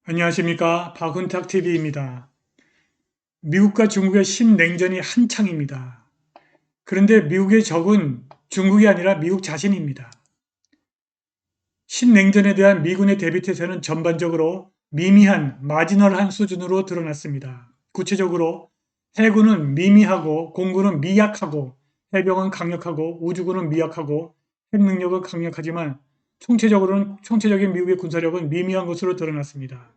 안녕하십니까. 박훈탁TV입니다. 미국과 중국의 신냉전이 한창입니다. 그런데 미국의 적은 중국이 아니라 미국 자신입니다. 신냉전에 대한 미군의 대비태세는 전반적으로 미미한 마지널한 수준으로 드러났습니다. 구체적으로 해군은 미미하고 공군은 미약하고 해병은 강력하고 우주군은 미약하고 핵능력은 강력하지만 총체적인 미국의 군사력은 미미한 것으로 드러났습니다.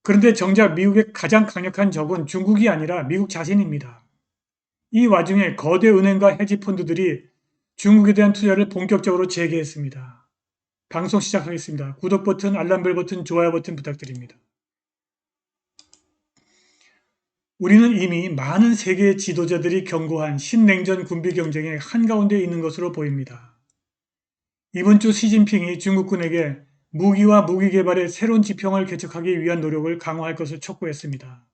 그런데 정작 미국의 가장 강력한 적은 중국이 아니라 미국 자신입니다. 이 와중에 거대 은행과 헤지펀드들이 중국에 대한 투자를 본격적으로 재개했습니다. 방송 시작하겠습니다. 구독 버튼, 알람벨 버튼, 좋아요 버튼 부탁드립니다. 우리는 이미 많은 세계 지도자들이 경고한 신냉전 군비 경쟁의 한가운데 있는 것으로 보입니다. 이번 주 시진핑이 중국군에게 무기와 무기 개발의 새로운 지평을 개척하기 위한 노력을 강화할 것을 촉구했습니다.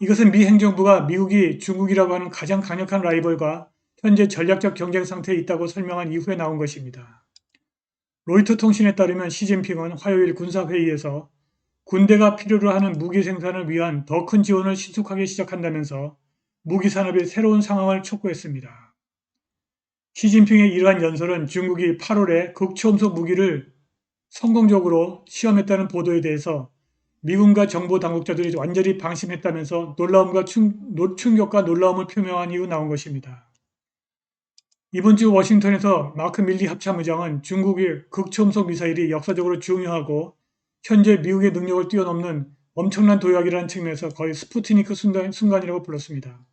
이것은 미 행정부가 미국이 중국이라고 하는 가장 강력한 라이벌과 현재 전략적 경쟁 상태에 있다고 설명한 이후에 나온 것입니다. 로이터 통신에 따르면 시진핑은 화요일 군사회의에서 군대가 필요로 하는 무기 생산을 위한 더 큰 지원을 신속하게 시작한다면서 무기 산업의 새로운 상황을 촉구했습니다. 시진핑의 이러한 연설은 중국이 8월에 극초음속 무기를 성공적으로 시험했다는 보도에 대해서 미군과 정보 당국자들이 완전히 방심했다면서 충격과 놀라움을 표명한 이후 나온 것입니다. 이번 주 워싱턴에서 마크 밀리 합참의장은 중국의 극초음속 미사일이 역사적으로 중요하고 현재 미국의 능력을 뛰어넘는 엄청난 도약이라는 측면에서 거의 스푸트니크 순간이라고 불렀습니다.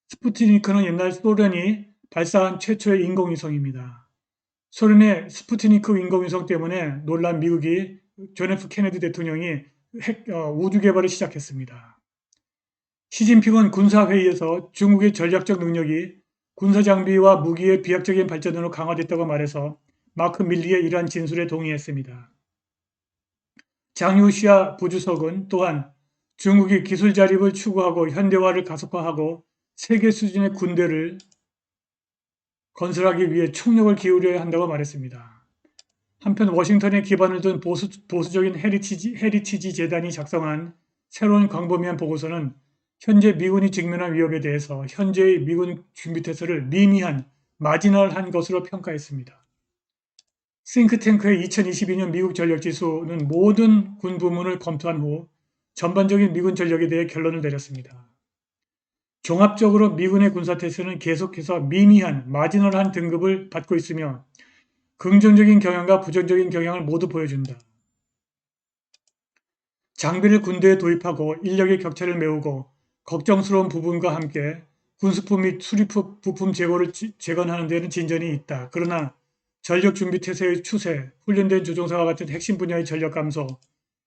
스푸트니크는 옛날 소련이 발사한 최초의 인공위성입니다. 소련의 스푸트니크 인공위성 때문에 놀란 미국이 존 F 케네디 대통령이 우주 개발을 시작했습니다. 시진핑은 군사회의에서 중국의 전략적 능력이 군사장비와 무기의 비약적인 발전으로 강화됐다고 말해서 마크 밀리의 이러한 진술에 동의했습니다. 장유시아 부주석은 또한 중국이 기술 자립을 추구하고 현대화를 가속화하고 세계 수준의 군대를 건설하기 위해 총력을 기울여야 한다고 말했습니다. 한편 워싱턴에 기반을 둔 보수적인 헤리티지 재단이 작성한 새로운 광범위한 보고서는 현재 미군이 직면한 위협에 대해서 현재의 미군 준비태세를 미미한 마지널한 것으로 평가했습니다. 싱크탱크의 2022년 미국 전력지수는 모든 군 부문을 검토한 후 전반적인 미군 전력에 대해 결론을 내렸습니다. 종합적으로 미군의 군사태세는 계속해서 미미한 마지널한 등급을 받고 있으며 긍정적인 경향과 부정적인 경향을 모두 보여준다. 장비를 군대에 도입하고 인력의 격차를 메우고 걱정스러운 부분과 함께 군수품 및 수리품 부품 재고를 재건하는 데는 진전이 있다. 그러나 전력 준비 태세의 추세, 훈련된 조종사와 같은 핵심 분야의 전력 감소,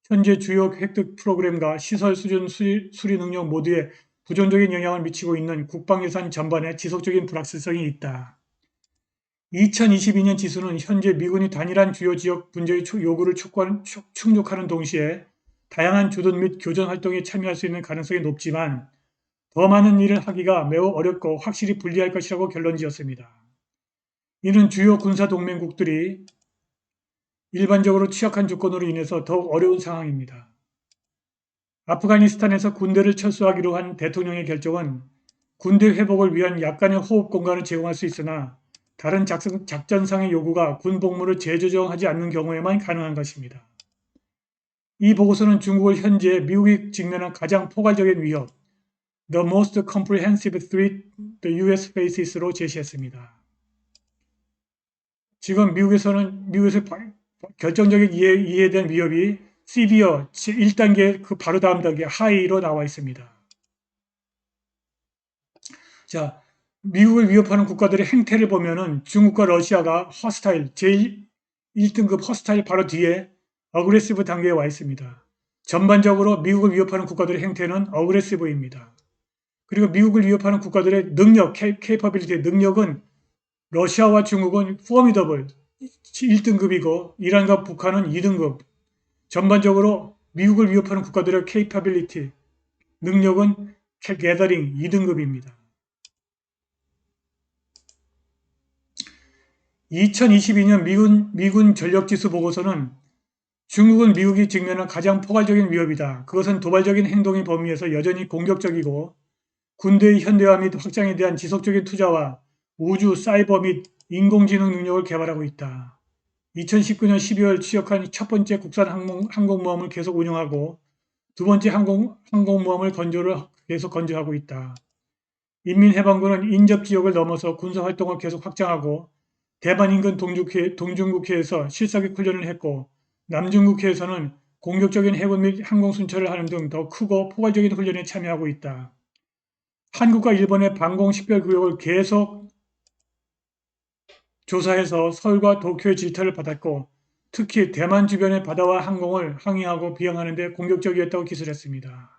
현재 주요 획득 프로그램과 시설 수준 수리 능력 모두에 부정적인 영향을 미치고 있는 국방 예산 전반에 지속적인 불확실성이 있다. 2022년 지수는 현재 미군이 단일한 주요 지역 분쟁의 요구를 충족하는 동시에 다양한 주둔 및 교전 활동에 참여할 수 있는 가능성이 높지만 더 많은 일을 하기가 매우 어렵고 확실히 불리할 것이라고 결론지었습니다. 이는 주요 군사 동맹국들이 일반적으로 취약한 조건으로 인해서 더욱 어려운 상황입니다. 아프가니스탄에서 군대를 철수하기로 한 대통령의 결정은 군대 회복을 위한 약간의 호흡 공간을 제공할 수 있으나 다른 작전상의 요구가 군 복무를 재조정하지 않는 경우에만 가능한 것입니다. 이 보고서는 중국을 현재 미국이 직면한 가장 포괄적인 위협, The most comprehensive threat the US faces로 제시했습니다. 지금 미국에서 결정적인 이해에 대한 위협이 severe 1단계 그 바로 다음 단계 high로 나와 있습니다. 자, 미국을 위협하는 국가들의 행태를 보면은 중국과 러시아가 허스타일 제1등급 허스타일 바로 뒤에 어그레시브 단계에 와 있습니다. 전반적으로 미국을 위협하는 국가들의 행태는 어그레시브입니다. 그리고 미국을 위협하는 국가들의 능력, capability, 능력은 러시아와 중국은 formidable 1등급이고 이란과 북한은 2등급. 전반적으로 미국을 위협하는 국가들의 capability, 능력은 gathering 2등급입니다. 2022년 미군 전력지수 보고서는 중국은 미국이 직면한 가장 포괄적인 위협이다. 그것은 도발적인 행동의 범위에서 여전히 공격적이고 군대의 현대화 및 확장에 대한 지속적인 투자와 우주, 사이버 및 인공지능 능력을 개발하고 있다. 2019년 12월 취역한 첫 번째 국산 항공모함을 계속 운영하고 두 번째 항공모함을 계속 건조하고 있다. 인민해방군은 인접지역을 넘어서 군사활동을 계속 확장하고 대만 인근 동중국해에서 실사격 훈련을 했고 남중국해에서는 공격적인 해군 및 항공 순찰을 하는 등 더 크고 포괄적인 훈련에 참여하고 있다. 한국과 일본의 방공 식별구역을 계속 조사해서 서울과 도쿄의 질타를 받았고 특히 대만 주변의 바다와 항공을 항해하고 비행하는 데 공격적이었다고 기술했습니다.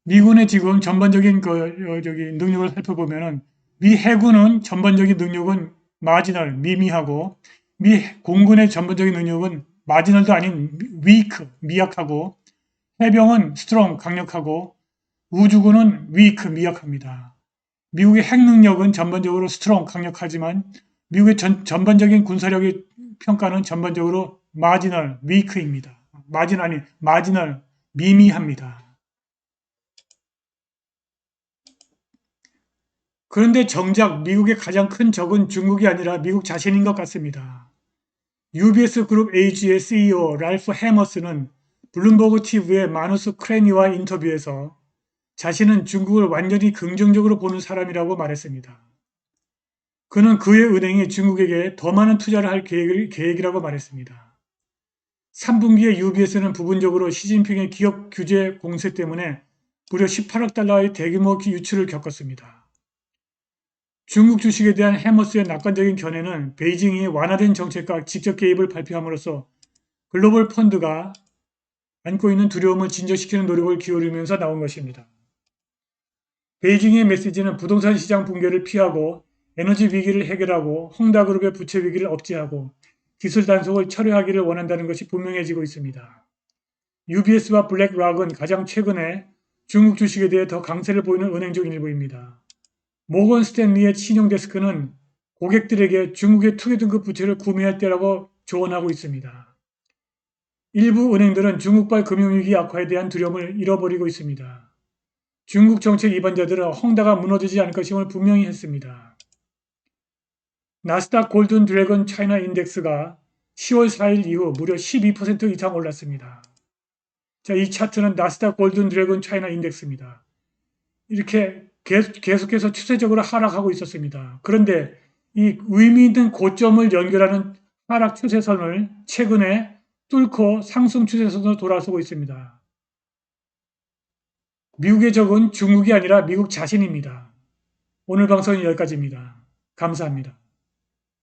미군의 지금 전반적인 능력을 살펴보면은 미 해군은 전반적인 능력은 마지널, 미미하고 미 공군의 전반적인 능력은 마지널도 아닌 위크, 미약하고 해병은 스트롱, 강력하고 우주군은 위크, 미약합니다. 미국의 핵 능력은 전반적으로 스트롱, 강력하지만 미국의 전반적인 군사력의 평가는 전반적으로 마지널, 위크입니다. 마지널, 미미합니다. 그런데 정작 미국의 가장 큰 적은 중국이 아니라 미국 자신인 것 같습니다. UBS 그룹 AG의 CEO 랄프 해머스는 블룸버그 TV의 마누스 크레니와 인터뷰에서 자신은 중국을 완전히 긍정적으로 보는 사람이라고 말했습니다. 그는 그의 은행이 중국에게 더 많은 투자를 할 계획이라고 말했습니다. 3분기에 UBS는 부분적으로 시진핑의 기업 규제 공세 때문에 무려 18억 달러의 대규모 유출을 겪었습니다. 중국 주식에 대한 해머스의 낙관적인 견해는 베이징이 완화된 정책과 직접 개입을 발표함으로써 글로벌 펀드가 안고 있는 두려움을 진정시키는 노력을 기울이면서 나온 것입니다. 베이징의 메시지는 부동산 시장 붕괴를 피하고 에너지 위기를 해결하고 헝다그룹의 부채 위기를 억제하고 기술 단속을 철회하기를 원한다는 것이 분명해지고 있습니다. UBS와 블랙락은 가장 최근에 중국 주식에 대해 더 강세를 보이는 은행 중 일부입니다. 모건 스탠리의 신용 데스크는 고객들에게 중국의 투기 등급 부채를 구매할 때라고 조언하고 있습니다. 일부 은행들은 중국발 금융위기 악화에 대한 두려움을 잃어버리고 있습니다. 중국 정책 이반자들은 헝다가 무너지지 않을 것임을 분명히 했습니다. 나스닥 골든 드래곤 차이나 인덱스가 10월 4일 이후 무려 12% 이상 올랐습니다. 자, 이 차트는 나스닥 골든 드래곤 차이나 인덱스입니다. 이렇게 계속해서 추세적으로 하락하고 있었습니다. 그런데 이 의미 있는 고점을 연결하는 하락 추세선을 최근에 뚫고 상승 추세선으로 돌아서고 있습니다. 미국의 적은 중국이 아니라 미국 자신입니다. 오늘 방송은 여기까지입니다. 감사합니다.